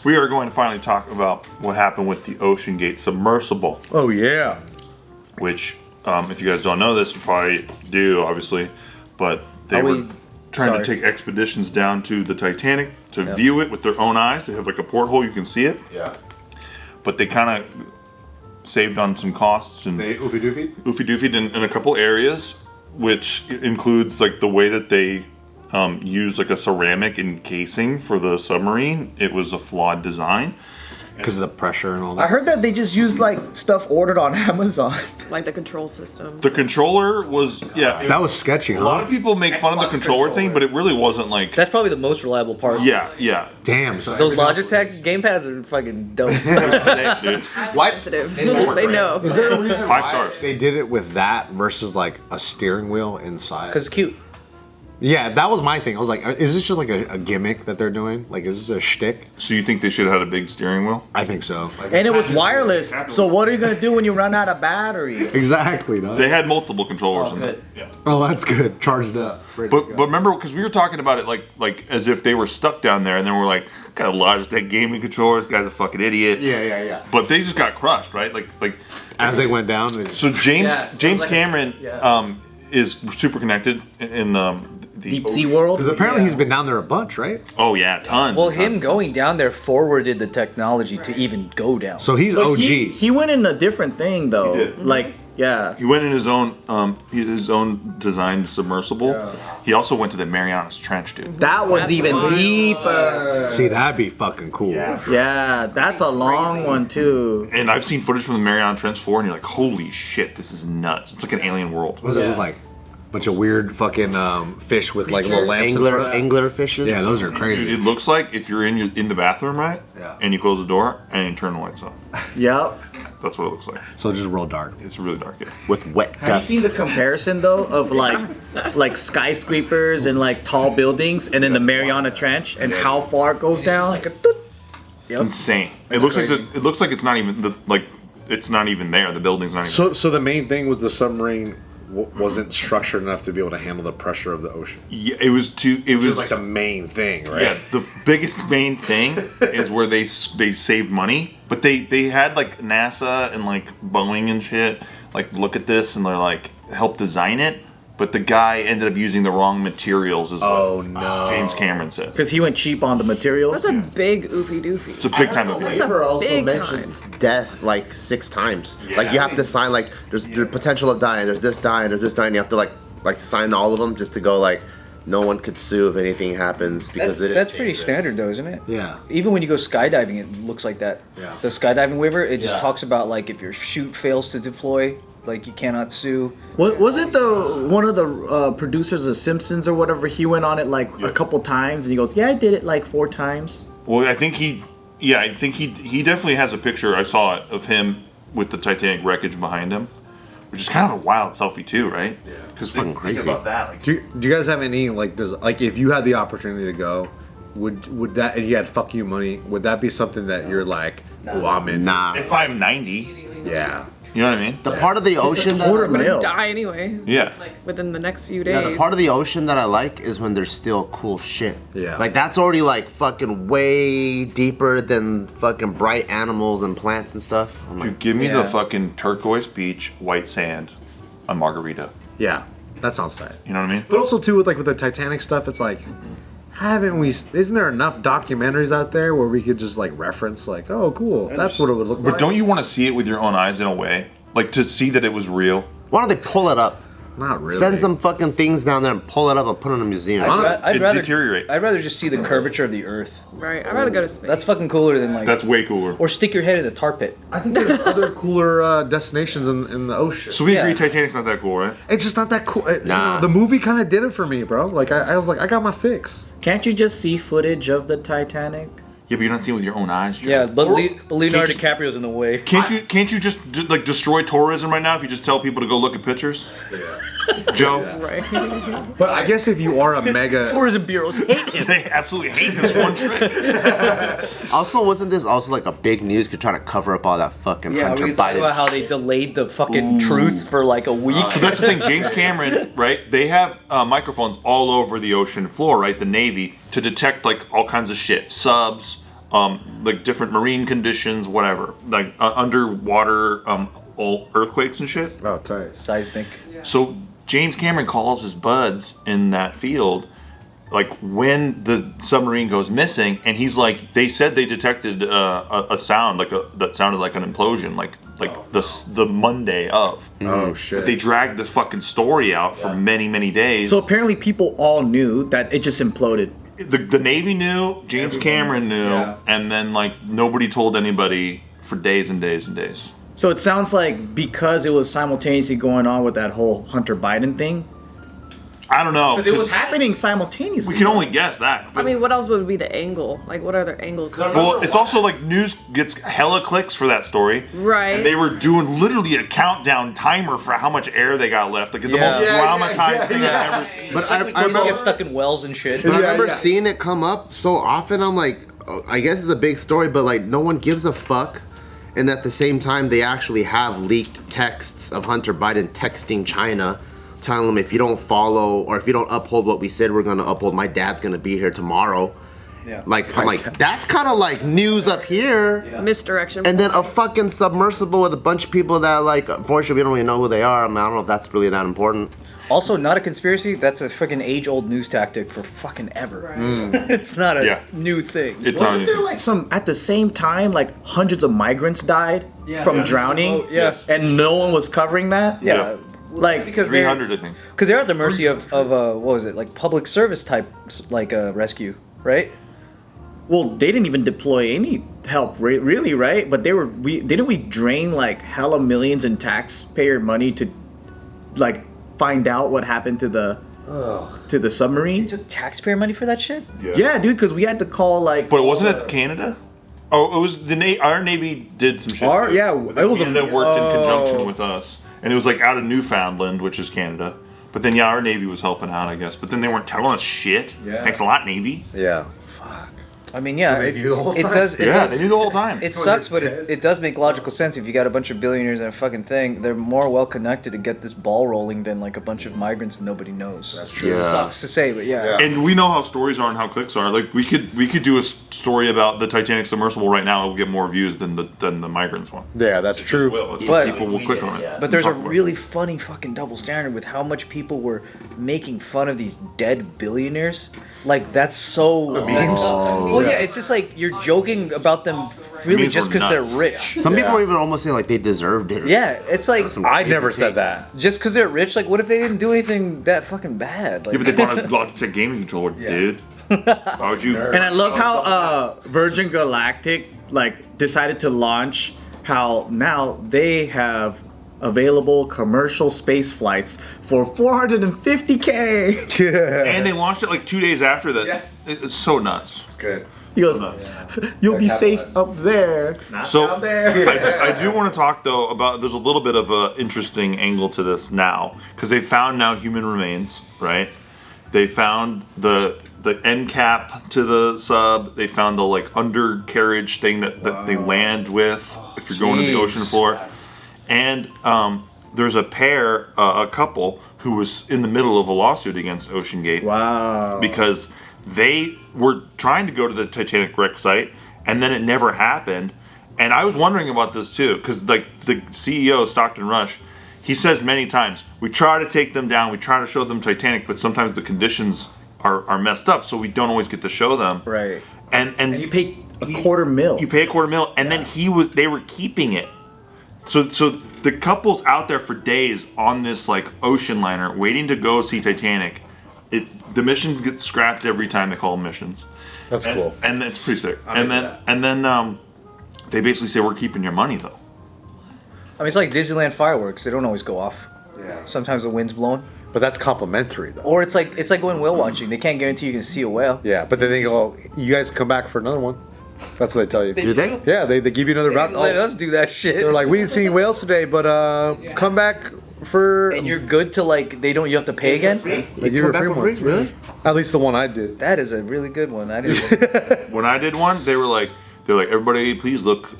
we are going to finally talk about what happened with the OceanGate submersible. Oh yeah. Which, if you guys don't know this, you probably do, obviously, but they were trying to take expeditions down to the Titanic to view it with their own eyes. They have like a porthole, you can see it. Yeah. But they kind of saved on some costs and They oofy-doofied in a couple areas, which includes like the way that they used like a ceramic encasing for the submarine. It was a flawed design. Because of the pressure and all that. I heard that they just used like stuff ordered on Amazon. Like the control system. The controller was, That was sketchy, huh? A lot of people make fun of the controller thing, but it really wasn't like... That's probably the most reliable part. Yeah. Damn. So Those Logitech gamepads are fucking dope. Sick, dude. Sensitive. They know. Is there a reason 5 stars. they did it with that versus like a steering wheel inside? Because it's cute. Yeah, that was my thing. I was like, is this just like a gimmick that they're doing? Like, is this a shtick? So you think they should have had a big steering wheel? I think so. And it was wireless. So what are you gonna do when you run out of battery? Exactly. No? They had multiple controllers in good. it. Yeah. Oh, that's good. Charged up. Ready to But go. remember, because we were talking about it like as if they were stuck down there, and then we're like, got a Logitech gaming controller. This guy's a fucking idiot. Yeah. But they just got crushed, right? Like As they went down, so James Yeah, it was like Cameron is super connected in the Deep Sea World. because apparently he's been down there a bunch, right? Oh yeah, tons. Well, and tons him and going down there forwarded the technology to even go down. So he's But OG. he went in a different thing though. He did. Like He went in his own designed submersible. He also went to the Marianas Trench, dude. that one's even deeper. See, that'd be fucking cool. Yeah, that's a long one too. And I've seen footage from the Mariana Trench 4, and you're like, holy shit, this is nuts. It's like an alien world. Was it like a bunch of weird fucking fish with like little lamps in front? Angler fishes. Yeah, those are Dude, crazy. it looks like if you're in the bathroom, right? Yeah. And you close the door and you turn the lights off. Yep. That's what it looks like. So just real dark. It's really dark. Yeah. With wet Have you dust. seen the comparison though of like skyscrapers and like tall buildings and then the Mariana Trench and how far it goes down? It's insane. It looks like it's not even it's not even there. The building's not even. So the main thing was the submarine wasn't structured enough to be able to handle the pressure of the ocean. Yeah, it was Just like the main thing, right? Yeah, the biggest main thing is where they saved money, but they had like NASA and like Boeing and shit like look at this and they're like help design it, but the guy ended up using the wrong materials. Is what no. James Cameron said. Because he went cheap on the materials. That's a big oofy doofy. It's a big time movie. That's a Waiver also big mentions death like 6 times. Like you have to sign like there's the potential of dying. There's this dying. There's this dying. You have to like sign all of them just to go like no one could sue if anything happens because That's pretty standard though, isn't it? Yeah. Even when you go skydiving, it looks like that. Yeah. The skydiving waiver, it just talks about like if your chute fails to deploy, like you cannot sue. Was it the one of the producers of Simpsons or whatever? He went on it like a couple times and he goes, "Yeah, I did it like 4 times." Well, I think he definitely has a picture. I saw it of him with the Titanic wreckage behind him, which is kind of a wild selfie too, right? Yeah. Because fucking crazy. Think about that. Like, Do you guys have any if you had the opportunity to go, would that and you had fuck you money, would that be something that you're like, oh, I'm in? nah. if I'm 90, Yeah. you know what I mean? The part of the ocean that Quarter I'm gonna mil. die anyways. Yeah. Like within the next few yeah, days. the part of the ocean that I like is when there's still cool shit. Yeah. Like that's already like fucking way deeper than fucking bright animals and plants and stuff. I'm like, Dude, give me the Yeah. fucking turquoise beach, white sand, a margarita. Yeah. That sounds sad. You know what I mean? But also too with the Titanic stuff, it's like, isn't there enough documentaries out there where we could just like reference like, oh cool, that's what it would look like. But don't you want to see it with your own eyes in a way? Like to see that it was real? why don't they pull it up? Not really. Send some fucking things down there and pull it up and put it in a museum. I'd It rather deteriorate. I'd rather just see the curvature of the Earth. Right. I'd rather go to space. That's fucking cooler than like. That's way cooler. Or stick your head in the tar pit. I think there's other cooler destinations in the ocean. So we agree Yeah. Titanic's not that cool, right? It's just not that cool. Nah. The movie kind of did it for me, bro. Like I was like, I got my fix. Can't you just see footage of the Titanic? Yeah, but you're not seeing it with your own eyes, Joe. Yeah, but Leonardo Can't DiCaprio's in the way. Can't you just like destroy tourism right now if you just tell people to go look at pictures? Yeah. Joe? Right. But I guess if you are a mega, Tourism bureaus hate him. They absolutely hate this one trick. Also, wasn't this also like a big news? Could try to cover up all that fucking Yeah, Hunter we can talk Biden. about how they delayed the fucking truth for like a week. So that's the thing, James Cameron, right? They have microphones all over the ocean floor, right? The Navy to detect like all kinds of shit, subs, like different marine conditions, whatever, like underwater earthquakes and shit. Oh, tight. Seismic. So James Cameron calls his buds in that field, like when the submarine goes missing, and he's like, they said they detected a sound that sounded like an implosion, like the Monday of. Oh shit. But they dragged this fucking story out for many days. So apparently people all knew that it just imploded. The Navy knew, James Cameron knew, and then like nobody told anybody for days and days and days. So it sounds like because it was simultaneously going on with that whole Hunter Biden thing. I don't know. Because it was happening simultaneously. We can only guess that. I mean, what else would be the angle? Like, what other angles? Well, it's also like news gets hella clicks for that story. Right. And they were doing literally a countdown timer for how much air they got left. Like the most dramatized thing I've ever seen. But I get stuck in wells and shit. But I remember seeing it come up so often. I'm like, oh, I guess it's a big story, but like no one gives a fuck. And at the same time, they actually have leaked texts of Hunter Biden texting China, telling them if you don't follow or if you don't uphold what we said we're gonna uphold, my dad's gonna be here tomorrow. Yeah. Like I'm like, that's kind of like news up here. Yeah. Misdirection. And then a fucking submersible with a bunch of people that like, unfortunately, we don't really know who they are. I mean, I don't know if that's really that important. Also, not a conspiracy. That's a freaking age-old news tactic for fucking ever. Right. It's not a new thing. It's Wasn't there like some at the same time like hundreds of migrants died from drowning? Oh, yeah. And no one was covering that. Yeah. Like because 300, I think. Because they're at the mercy of what was it, like public service type like rescue, right? Well, they didn't even deploy any help, really, right? But didn't we drain like hella millions in taxpayer money to like find out what happened to the submarine? They took taxpayer money for that shit? Yeah, dude, because we had to call like. But wasn't it Canada? Oh, it was our Navy did some shit. It was Canada worked in conjunction with us, and it was like out of Newfoundland, which is Canada. But then our Navy was helping out, I guess. But then they weren't telling us shit. Yeah. Thanks a lot, Navy. Yeah. I mean, yeah, They knew the whole time. They knew the whole time. It sucks, but it does make logical sense. If you got a bunch of billionaires in a fucking thing, they're more well connected to get this ball rolling than like a bunch of migrants nobody knows. That's true. Yeah. Sucks to say, but yeah. And we know how stories are and how clicks are. Like we could do a story about the Titanic submersible right now. It will get more views than the migrants one. Yeah, that's true. But- People will click on it. But there's a Talk about it. really funny fucking double standard with how much people were making fun of these dead billionaires. Like that's so. Well, yeah, it's just like you're joking about them really Memes just were because they're nuts. rich. Some people are even almost saying like they deserved it. Yeah, it's like I never said that. just because they're rich. Like, what if they didn't do anything that fucking bad? Like, Yeah, but they bought a Logitech gaming controller, dude. Why would you? And I love how Virgin Galactic like decided to launch how now they have available commercial space flights for $450K. And they launched it like 2 days after that. It's so nuts. It's good. He goes, "You'll be safe up there." So I do want to talk though about there's a little bit of a interesting angle to this now because they found now human remains, right? They found the end cap to the sub. They found the like undercarriage thing that they land with if you're going to the ocean floor. And there's a couple who was in the middle of a lawsuit against OceanGate. Wow. Because they were trying to go to the Titanic wreck site, and then it never happened. And I was wondering about this too, because like the CEO, Stockton Rush, he says many times, we try to take them down, we try to show them Titanic, but sometimes the conditions are messed up, so we don't always get to show them. right. And you pay $250,000. You pay $250,000, and then they were keeping it. So the couple's out there for days on this like ocean liner waiting to go see Titanic. The missions get scrapped every time they call them missions. That's cool. And it's pretty sick. And then they basically say we're keeping your money though. I mean, it's like Disneyland fireworks. They don't always go off. Yeah. Sometimes the wind's blowing. But that's complimentary though. Or it's like going whale watching. They can't guarantee you can see a whale. Yeah, but then they go, you guys come back for another one. That's what they tell you. Do they? Yeah, they give you another They route. didn't let us do that shit. They're like, we didn't see any whales today, but come back for. and you're good to like you have to pay again. They give you a free one. Really? At least the one I did. That is a really good one. I didn't. When I did one, they're like, everybody please look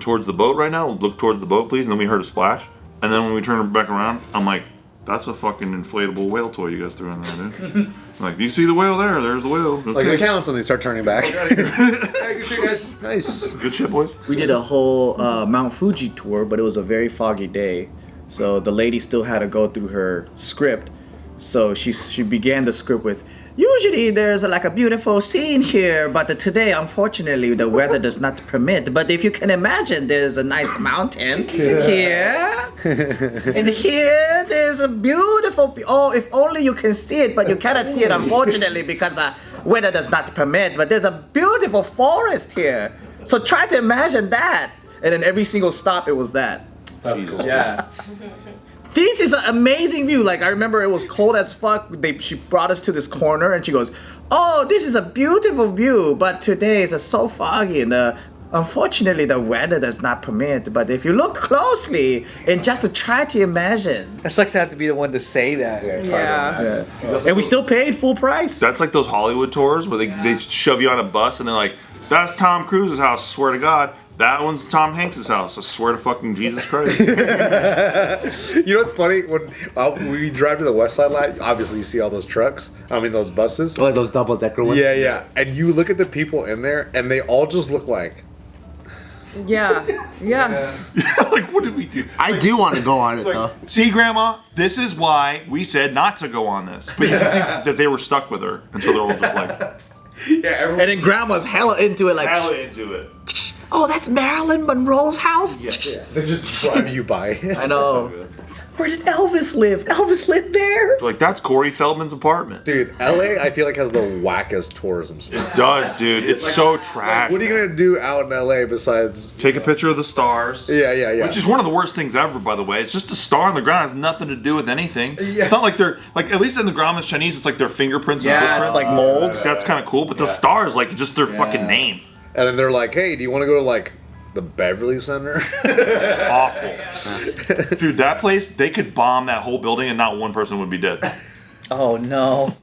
towards the boat right now. Look towards the boat, please. And then we heard a splash. And then when we turned back around, I'm like, That's a fucking inflatable whale toy you guys threw in there, dude. Like, do you see the whale there? There's the whale. Like it counts and they start turning back. Hey, good shit, guys. Nice. Good shit, boys. We did a whole Mount Fuji tour, but it was a very foggy day. So the lady still had to go through her script. So she began the script with, usually there's like a beautiful scene here, but today, unfortunately, the weather does not permit. But if you can imagine, there's a nice mountain here. And here, there's a beautiful, oh, if only you can see it, but you cannot see it, unfortunately, because weather does not permit. But there's a beautiful forest here. So try to imagine that. And then every single stop, it was that. That's cool. Yeah. This is an amazing view. Like, I remember it was cold as fuck. She brought us to this corner and she goes, oh, this is a beautiful view, but today is so foggy and unfortunately the weather does not permit. But if you look closely and just to try to imagine. It sucks to have to be the one to say that. Yeah. And we still paid full price. That's like those Hollywood tours where they shove you on a bus and they're like, that's Tom Cruise's house, swear to God. That one's Tom Hanks' house. I swear to fucking Jesus Christ. You know what's funny? When we drive to the West Side Line, obviously you see all those trucks. I mean, those buses. Like those double-decker ones? Yeah, yeah. And you look at the people in there, and they all just look like... Yeah. Yeah. Like, what did we do? I do want to go on it, though. See, Grandma, this is why we said not to go on this. But you can see that they were stuck with her. And so they're all just like... Yeah, And then grandma's hella into it, like, hella into it. oh, that's Marilyn Monroe's house? yeah. They just drive you by. I know. Where did Elvis live? Elvis lived there? Like, that's Corey Feldman's apartment. Dude, LA, I feel like has the wackest tourism spot. It does, dude. It's so trash. What are you gonna do out in LA besides? Take a picture of the stars. Yeah. Which is one of the worst things ever, by the way. It's just a star on the ground. It has nothing to do with anything. Yeah. It's not like they're, like, at least in the Grauman's Chinese, it's like their fingerprints and Yeah, it's footprints. like molds. That's kind of cool, but the stars, like, just their fucking name. And then they're like, hey, do you want to go to like the Beverly Center? Awful. Dude, that place, they could bomb that whole building and not one person would be dead. Oh no.